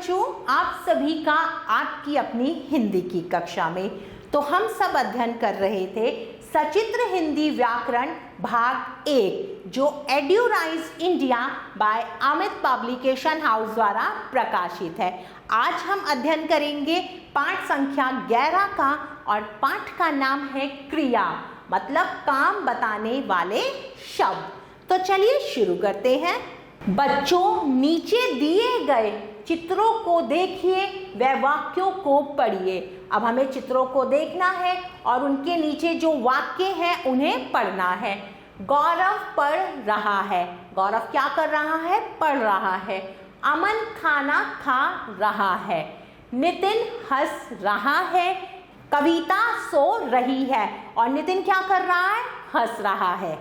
बच्चों, आप सभी का आपकी अपनी हिंदी की कक्षा में। तो हम सब अध्ययन कर रहे थे सचित्र हिंदी व्याकरण भाग 1, जो Edurise India by Amit publication house द्वारा प्रकाशित है। आज हम अध्ययन करेंगे पाठ संख्या 11 का, और पाठ का नाम है क्रिया, मतलब काम बताने वाले शब्द। तो चलिए शुरू करते हैं। बच्चों, नीचे दिए गए चित्रों को देखिए व वाक्यों को पढ़िए। अब हमें चित्रों को देखना है और उनके नीचे जो वाक्य हैं उन्हें पढ़ना है। गौरव पढ़ रहा है। गौरव क्या कर रहा है? पढ़ रहा है। अमन खाना खा रहा है। नितिन हंस रहा है। कविता सो रही है। और नितिन क्या कर रहा है? हंस रहा है।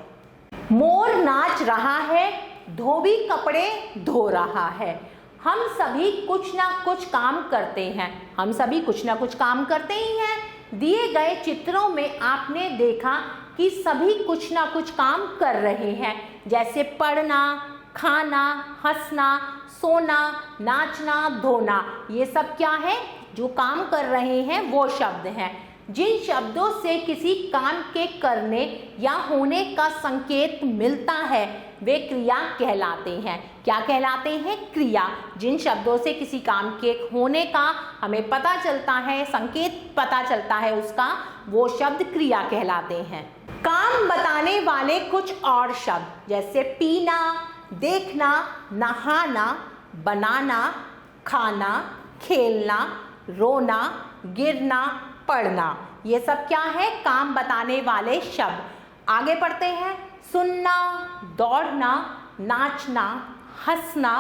मोर नाच रहा है। धोबी कपड़े धो रहा है। हम सभी कुछ ना कुछ काम करते हैं। हम सभी कुछ ना कुछ काम करते ही हैं। दिए गए चित्रों में आपने देखा कि सभी कुछ ना कुछ काम कर रहे हैं, जैसे पढ़ना, खाना, हंसना, सोना, नाचना, धोना। ये सब क्या है? जो काम कर रहे हैं वो शब्द हैं। जिन शब्दों से किसी काम के करने या होने का संकेत मिलता है वे क्रिया कहलाते हैं। क्या कहलाते हैं? क्रिया। जिन शब्दों से किसी काम के होने का हमें पता चलता है, संकेत पता चलता है उसका, वो शब्द क्रिया कहलाते हैं। काम बताने वाले कुछ और शब्द, जैसे पीना, देखना, नहाना, बनाना, खाना, खेलना, रोना, गिरना, पढ़ना। ये सब क्या है? काम बताने वाले शब्द। आगे पढ़ते हैं। सुनना, दौड़ना, नाचना, हंसना,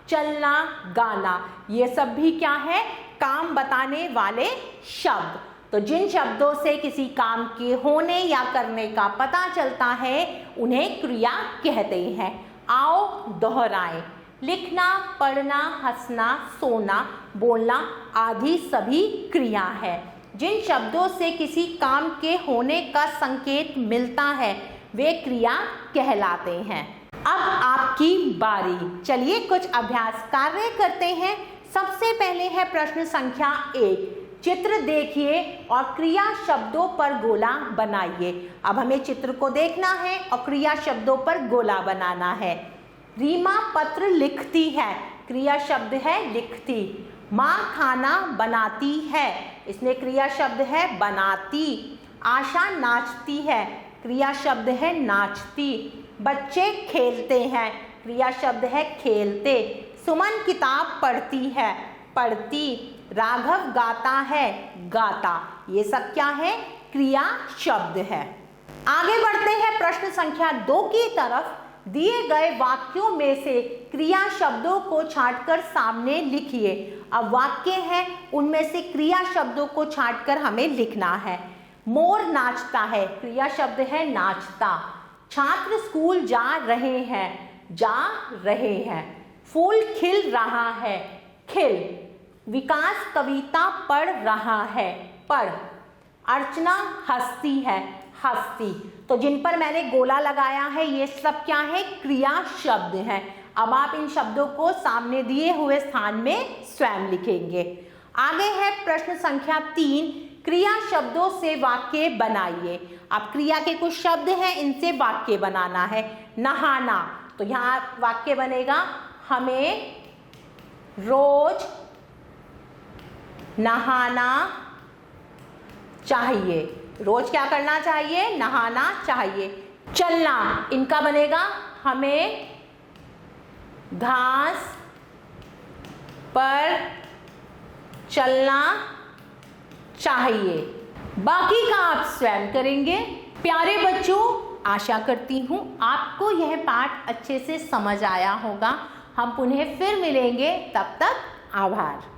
चलना, गाना। ये सब भी क्या है? काम बताने वाले शब्द। तो जिन शब्दों से किसी काम के होने या करने का पता चलता है उन्हें क्रिया कहते हैं। आओ दोहराएं। लिखना, पढ़ना, हंसना, सोना, बोलना आदि सभी क्रिया है। जिन शब्दों से किसी काम के होने का संकेत मिलता है वे क्रिया कहलाते हैं। अब आपकी बारी। चलिए कुछ अभ्यास कार्य करते हैं। सबसे पहले है प्रश्न संख्या 1। चित्र देखिए और क्रिया शब्दों पर गोला बनाइए। अब हमें चित्र को देखना है और क्रिया शब्दों पर गोला बनाना है। रीमा पत्र लिखती है। क्रिया शब्द है लिखती। माँ खाना बनाती है। इसमें क्रिया शब्द है बनाती। आशा नाचती है। क्रिया शब्द है नाचती। बच्चे खेलते हैं। क्रिया शब्द है खेलते। सुमन किताब पढ़ती है। पढ़ती। राघव गाता है। गाता। ये सब क्या है? क्रिया शब्द है। आगे बढ़ते हैं प्रश्न संख्या 2 की तरफ। दिए गए वाक्यों में से क्रिया शब्दों को छांटकर सामने लिखिए। अब वाक्य हैं, उनमें से क्रिया शब्दों को छांटकर हमें लिखना है। मोर नाचता है। क्रिया शब्द है नाचता। छात्र स्कूल जा रहे हैं। जा रहे हैं। फूल खिल रहा है। खिल। विकास कविता पढ़ रहा है। पढ़। अर्चना हंसती है। हंसती। तो जिन पर मैंने गोला लगाया है ये सब क्या है? क्रिया शब्द हैं। अब आप इन शब्दों को सामने दिए हुए स्थान में स्वयं लिखेंगे। आगे है प्रश्न संख्या 3। क्रिया शब्दों से वाक्य बनाइए। अब क्रिया के कुछ शब्द हैं, इनसे वाक्य बनाना है। नहाना, तो यहाँ वाक्य बनेगा हमें रोज नहाना चाहिए। रोज क्या करना चाहिए? नहाना चाहिए। चलना, इनका बनेगा हमें घास पर चलना चाहिए। बाकी का आप स्वयं करेंगे। प्यारे बच्चों, आशा करती हूँ आपको यह पाठ अच्छे से समझ आया होगा। हम पुनः फिर मिलेंगे, तब तक आभार।